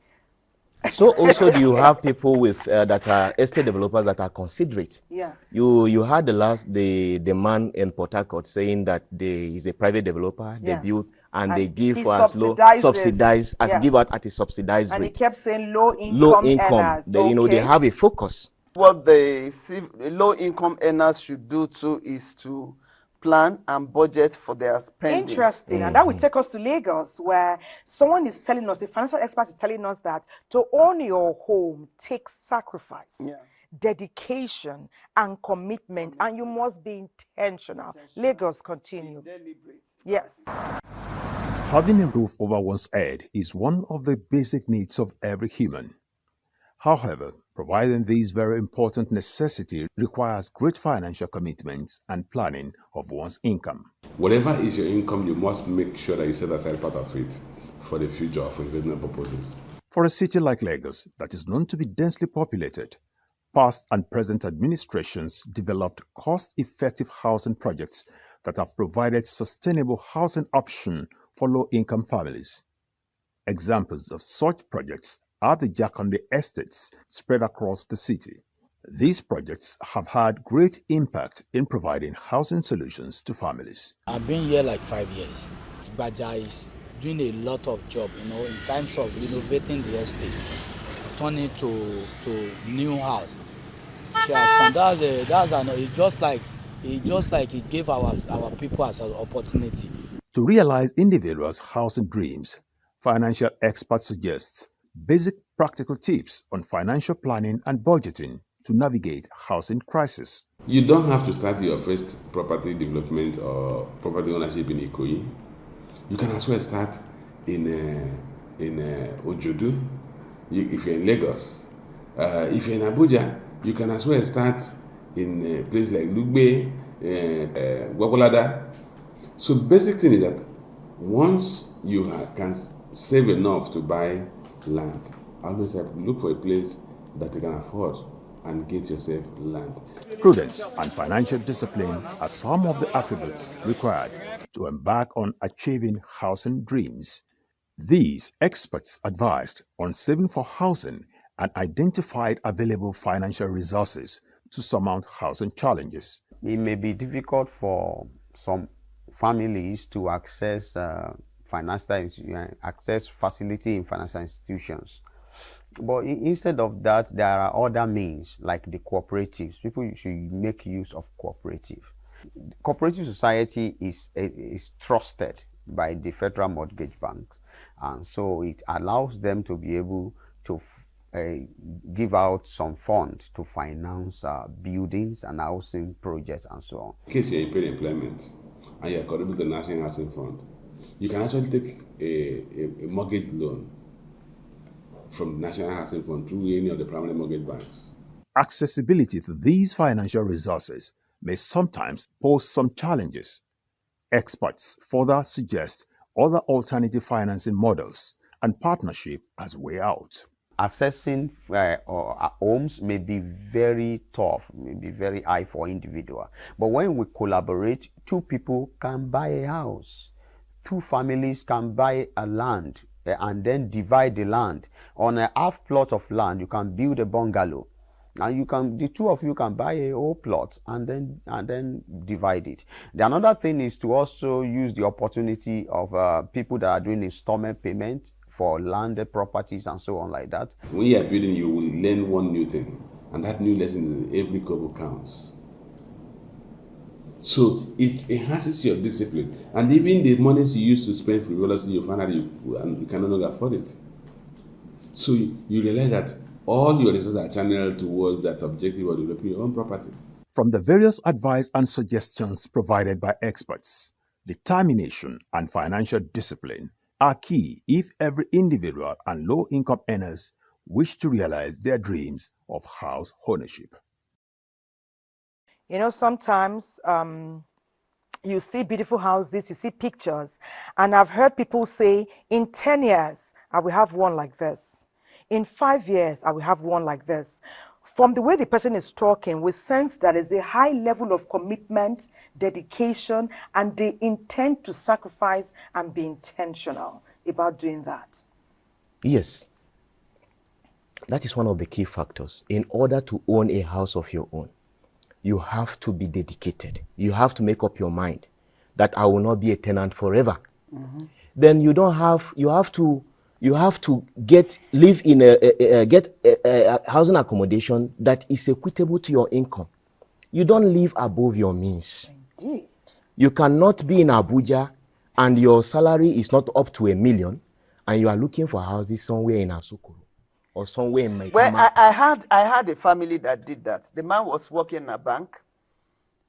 Speaker 5: So also do you have people with that are estate developers that are considerate?
Speaker 1: Yeah.
Speaker 5: You had the man in Port Harcourt saying that he's a private developer, they build and they give for as low subsidized as give out at a subsidized rate.
Speaker 1: And he kept saying low income earners.
Speaker 5: You know, they have a focus.
Speaker 4: What the low income earners should do too is to plan and budget for their spending.
Speaker 1: Interesting. And that will take us to Lagos, where someone is telling us, a financial expert is telling us that to own your home takes sacrifice, dedication, and commitment, and you must be intentional. Lagos, continue. Yes.
Speaker 20: Having a roof over one's head is one of the basic needs of every human. However, providing this very important necessity requires great financial commitments and planning of one's income.
Speaker 21: Whatever is your income, you must make sure that you set aside part of it for the future of investment purposes.
Speaker 20: For a city like Lagos that is known to be densely populated, past and present administrations developed cost-effective housing projects that have provided sustainable housing option for low-income families. Examples of such projects are the Jakonde estates spread across the city. These projects have had great impact in providing housing solutions to families.
Speaker 22: I've been here like 5 years. Baja is doing a lot of job, in terms of renovating the estate, turning to new house. It's just like it gave our people as an opportunity.
Speaker 20: To realize individuals' housing dreams, financial experts suggest basic practical tips on financial planning and budgeting to navigate housing crisis.
Speaker 21: You don't have to start your first property development or property ownership in Ikoyi. You can as well start in Ojodu, if you're in Lagos. If you're in Abuja, you can as well start in a place like Lugbe, Gwagwalada. So basic thing is that once you can save enough to buy land, always look for a place that you can afford and get yourself land.
Speaker 20: Prudence and financial discipline are some of the attributes required to embark on achieving housing dreams. These experts advised on saving for housing and identified available financial resources to surmount housing challenges.
Speaker 23: It may be difficult for some
Speaker 2: families to access access facility in financial institutions. But instead of that, there are other means like the cooperatives. People should make use of cooperative. Cooperative society is trusted by the federal mortgage banks, and so it allows them to be able to give out some funds to finance buildings and housing projects and so on.
Speaker 21: In case you're in paid employment and you're contributing to the National Housing Fund, you can actually take a mortgage loan from the National Housing Fund through any of the primary mortgage banks.
Speaker 20: Accessibility to these financial resources may sometimes pose some challenges. Experts further suggest other alternative financing models and partnership as way out.
Speaker 2: Accessing homes may be very tough, may be very high for individual. But when we collaborate, 2 people can buy a house. 2 families can buy a land and then divide the land. On a half plot of land, you can build a bungalow. And the 2 of you can buy a whole plot and then divide it. The another thing is to also use the opportunity of people that are doing installment payment for landed properties and so on like that.
Speaker 21: When you are building, you will learn one new thing, and that new lesson is every kobo counts. So it enhances your discipline, and even the monies you used to spend frivolously, you find out you can no longer afford it. So you realize that all your resources are channeled towards that objective of developing your own property.
Speaker 20: From the various advice and suggestions provided by experts, determination and financial discipline are key if every individual and low-income earners wish to realize their dreams of house ownership.
Speaker 1: You know, sometimes you see beautiful houses, you see pictures, and I've heard people say, in 10 years, I will have one like this. In 5 years, I will have one like this. From the way the person is talking, we sense that there is a high level of commitment, dedication, and they intend to sacrifice and be intentional about doing that.
Speaker 5: Yes. That is one of the key factors. In order to own a house of your own, you have to be dedicated. You have to make up your mind that I will not be a tenant forever. Mm-hmm. Then you have to live in a housing accommodation that is equitable to your income. You don't live above your means.
Speaker 1: Indeed.
Speaker 5: You cannot be in Abuja and your salary is not up to $1 million and you are looking for houses somewhere in Asokoro or somewhere in Maitama.
Speaker 4: Well, I had a family that did that. The man was working in a bank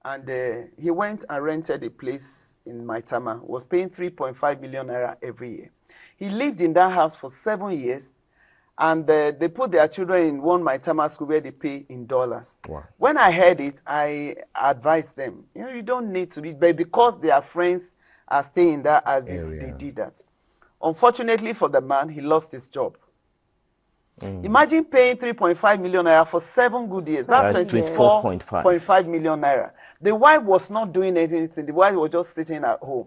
Speaker 4: and he went and rented a place in Maitama, was paying 3.5 million naira every year. He lived in that house for 7 years, and they put their children in one Maitama school where they pay in dollars.
Speaker 5: Wow.
Speaker 4: When I heard it, I advised them, you don't need to be, but because their friends are staying in that houses, they did that. Unfortunately for the man, he lost his job. Imagine paying 3.5 million naira for 7 good years. That's 24.5 million naira. The wife was not doing anything. The wife was just sitting at home.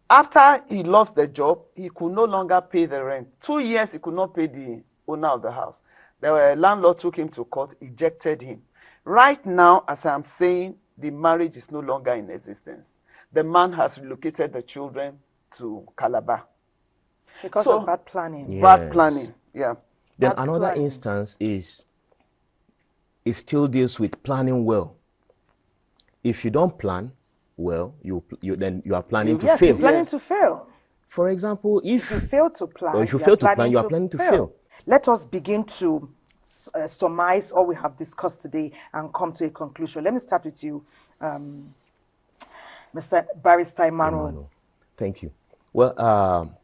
Speaker 4: After he lost the job, he could no longer pay the rent. 2 years, he could not pay the owner of the house. The landlord took him to court, ejected him. Right now, as I'm saying, the marriage is no longer in existence. The man has relocated the children to Calabar.
Speaker 1: Because of bad planning.
Speaker 5: Yes.
Speaker 4: Bad planning, yeah.
Speaker 5: Then another instance is, it still deals with planning well. If you don't plan well, then you are planning to fail.
Speaker 1: You're planning to fail.
Speaker 5: For example, if
Speaker 1: you fail to plan,
Speaker 5: or if you fail to plan, you are planning to fail.
Speaker 1: Let us begin to surmise all we have discussed today and come to a conclusion. Let me start with you, Mr. Barrister Emmanuel.
Speaker 5: Thank you. Well,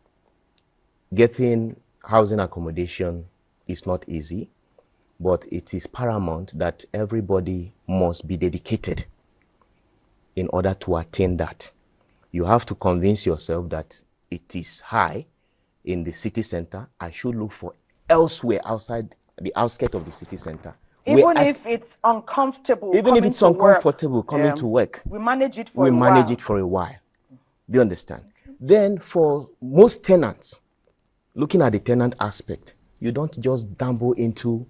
Speaker 5: getting housing accommodation is not easy, but it is paramount that everybody must be dedicated in order to attain that. You have to convince yourself that it is high in the city center. I should look for elsewhere outside the outskirts of the city center.
Speaker 1: Even if it's uncomfortable.
Speaker 5: Even if it's uncomfortable coming to work.
Speaker 1: We manage it for a while.
Speaker 5: We manage it for a while. Do you understand? Then for most tenants, looking at the tenant aspect, you don't just dabble into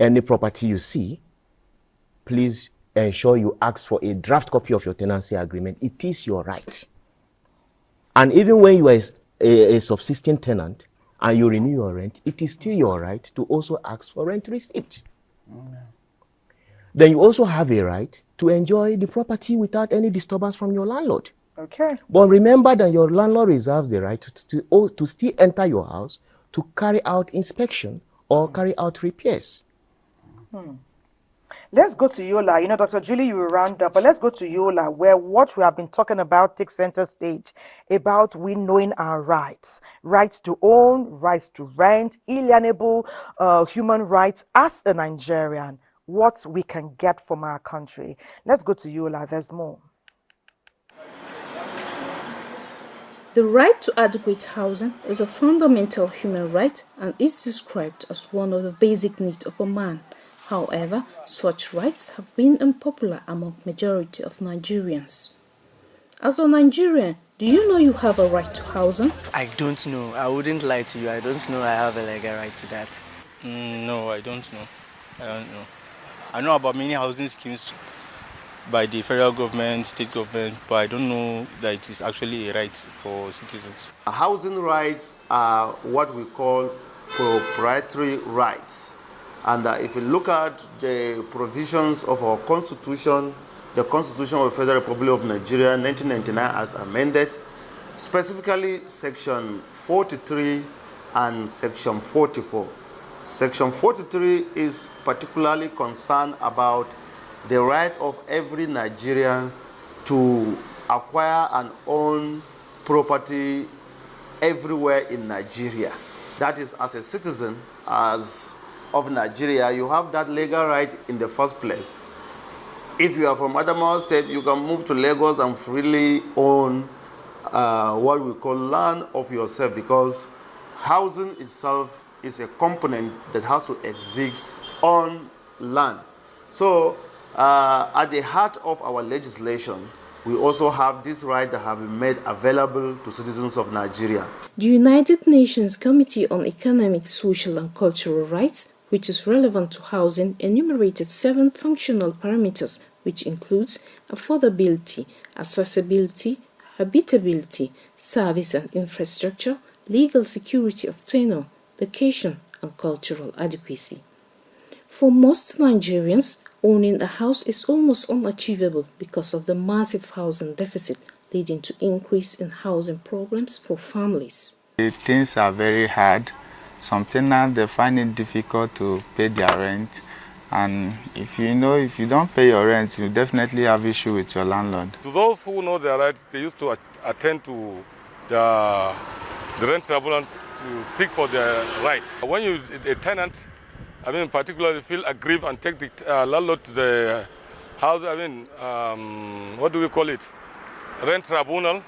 Speaker 5: any property you see. Please ensure you ask for a draft copy of your tenancy agreement. It is your right. And even when you are a subsisting tenant and you renew your rent, it is still your right to also ask for rent receipt. Then you also have a right to enjoy the property without any disturbance from your landlord.
Speaker 1: Okay.
Speaker 5: But remember that your landlord reserves the right to still enter your house to carry out inspection or carry out repairs.
Speaker 1: Let's go to Yola. You know, Dr. Julie, you will round up, but let's go to Yola, where what we have been talking about takes center stage, about we knowing our rights, rights to own, rights to rent, inalienable human rights as a Nigerian, what we can get from our country. Let's go to Yola. There's more.
Speaker 11: The right to adequate housing is a fundamental human right and is described as one of the basic needs of a man. However, such rights have been unpopular among majority of Nigerians. As a Nigerian, do you know you have a right to housing?
Speaker 3: I don't know. I wouldn't lie to you. I don't know I have a legal right to that.
Speaker 8: No, I don't know. I don't know. I know about many housing schemes by the federal government, state government, but I don't know that it is actually a right for citizens.
Speaker 23: Housing rights are what we call proprietary rights. And if you look at the provisions of our Constitution, the Constitution of the Federal Republic of Nigeria, 1999 as amended, specifically Section 43 and Section 44. Section 43 is particularly concerned about the right of every Nigerian to acquire and own property everywhere in Nigeria. That is, as a citizen of Nigeria, you have that legal right in the first place. If you are from Adamawa State, you can move to Lagos and freely own what we call land of yourself, because housing itself is a component that has to exist on land. So at the heart of our legislation, we also have this right that have been made available to citizens of Nigeria.
Speaker 11: The United Nations Committee on Economic, Social and Cultural Rights, which is relevant to housing, enumerated 7 functional parameters, which includes affordability, accessibility, habitability, service and infrastructure, legal security of tenure, location, and cultural adequacy. For most Nigerians, owning a house is almost unachievable because of the massive housing deficit, leading to increase in housing problems for families.
Speaker 8: Things are very hard. Some tenants, they find it difficult to pay their rent. And if you don't pay your rent, you definitely have issue with your landlord.
Speaker 24: To those who know their rights, they used to attend to the rent tribunal to seek for their rights. When you, a tenant, particularly feel aggrieved and take the landlord to the house, what do we call it? Rent tribunal.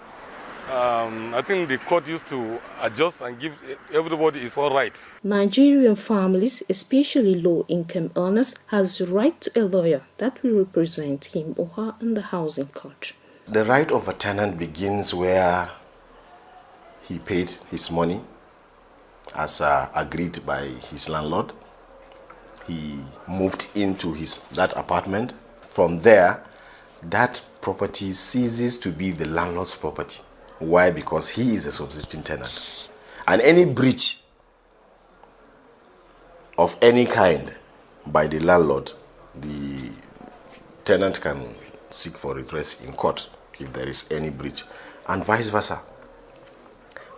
Speaker 24: I think the court used to adjust and give everybody his own rights.
Speaker 11: Nigerian families, especially low-income earners, has the right to a lawyer that will represent him or her in the housing court.
Speaker 25: The right of a tenant begins where he paid his money as agreed by his landlord. He moved into that apartment. From there, that property ceases to be the landlord's property. Why? Because he is a subsisting tenant. And any breach of any kind by the landlord, the tenant can seek for redress in court if there is any breach, and vice versa.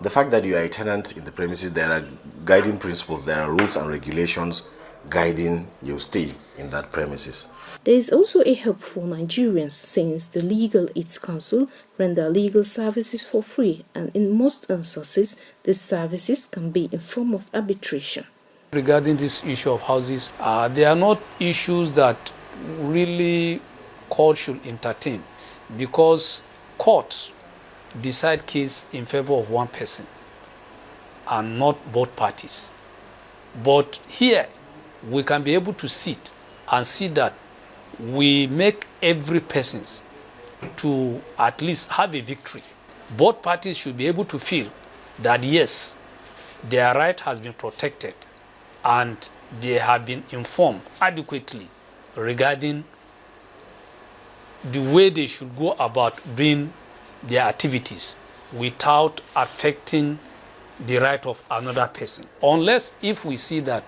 Speaker 25: The fact that you are a tenant in the premises, there are guiding principles, there are rules and regulations guiding your stay in that premises.
Speaker 11: There is also a help for Nigerians since the Legal Aid Council render legal services for free, and in most instances, these services can be in form of arbitration.
Speaker 22: Regarding this issue of houses, there are not issues that really court should entertain, because courts decide case in favor of one person and not both parties. But here, we can be able to sit and see that we make every person to at least have a victory. Both parties should be able to feel that yes, their right has been protected and they have been informed adequately regarding the way they should go about doing their activities without affecting the right of another person. Unless if we see that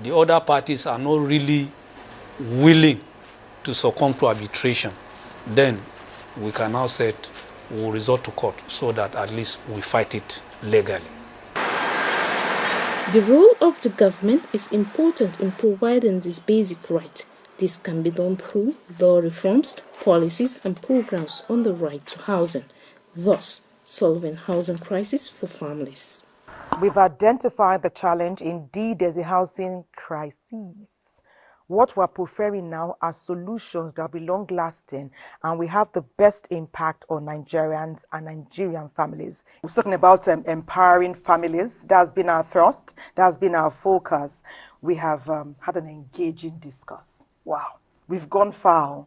Speaker 22: the other parties are not really willing to succumb to arbitration, then we can now say we'll resort to court so that at least we fight it legally.
Speaker 6: The role of the government is important in providing this basic right. This can be done through law reforms, policies and programs on the right to housing, thus solving housing crisis for families.
Speaker 1: We've identified the challenge. Indeed, there's a housing crisis. What we're preferring now are solutions that will be long-lasting and we have the best impact on Nigerians and Nigerian families. We're talking about empowering families. That's been our thrust. That's been our focus. We have had an engaging discourse. Wow. We've gone far.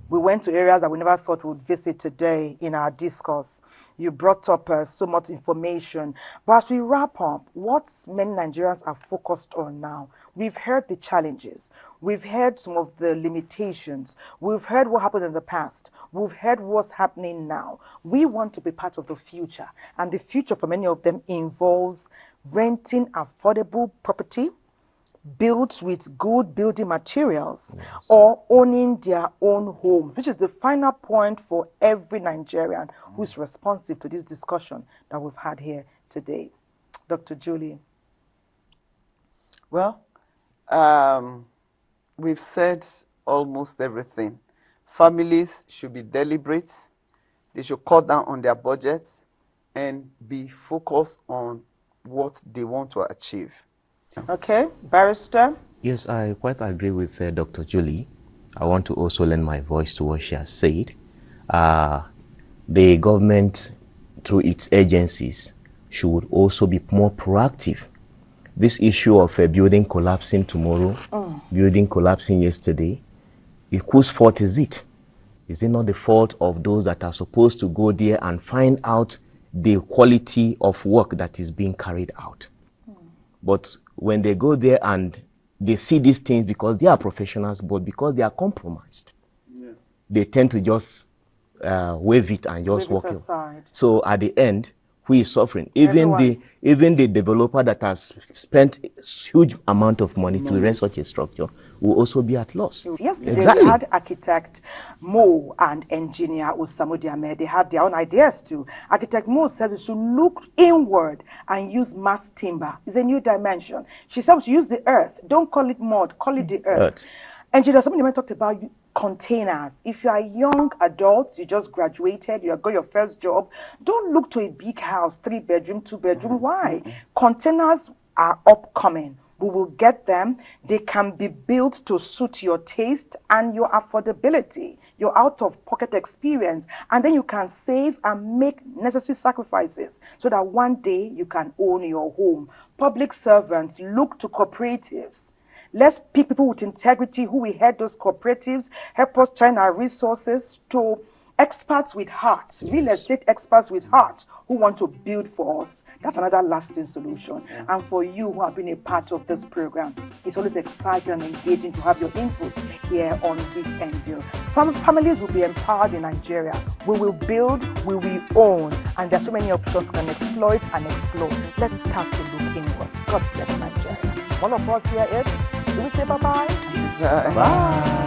Speaker 1: We went to areas that we never thought we would visit today in our discourse. You brought up so much information. But as we wrap up, what many Nigerians are focused on now, we've heard the challenges. We've heard some of the limitations. We've heard what happened in the past. We've heard what's happening now. We want to be part of the future. And the future for many of them involves renting affordable property, built with good building materials, yes, or owning their own home, which is the final point for every Nigerian who's responsive to this discussion that we've had here today. Dr. Julie.
Speaker 4: Well, we've said almost everything. Families should be deliberate. They should cut down on their budgets and be focused on what they want to achieve.
Speaker 1: Okay, Barrister?
Speaker 5: Yes, I quite agree with Dr. Julie. I want to also lend my voice to what she has said. The government, through its agencies, should also be more proactive. This issue of a building collapsing tomorrow, building collapsing yesterday, whose fault is it? Is it not the fault of those that are supposed to go there and find out the quality of work that is being carried out? But when they go there and they see these things because they are professionals, but because they are compromised, they tend to just wave it and just walk away. So at the end, who is suffering? Even the developer that has spent a huge amount of money to rent such a structure will also be at loss.
Speaker 1: Yesterday we had architect Mo and engineer Usamu Diame. They had their own ideas too. Architect Mo says we should look inward and use mass timber. It's a new dimension. She said we should use the earth. Don't call it mud, call it the earth. Engineer Usamu Diame talked about containers. If you are a young adult, you just graduated, you got your first job, don't look to a big house, 3-bedroom, 2-bedroom. Why? Containers are upcoming. We will get them. They can be built to suit your taste and your affordability, your out-of-pocket experience, and then you can save and make necessary sacrifices so that one day you can own your home. Public servants, look to cooperatives. Let's pick people with integrity who will head those cooperatives, help us turn our resources to experts with hearts, real estate experts with hearts who want to build for us. That's another lasting solution. And for you who have been a part of this program, it's always exciting and engaging to have your input here on Weekenddeal. Families will be empowered in Nigeria. We will build, we will own, and there's so many options we can exploit and explore. Let's start to look inward. God bless Nigeria. One of us here is, do we say bye-bye?
Speaker 4: Bye.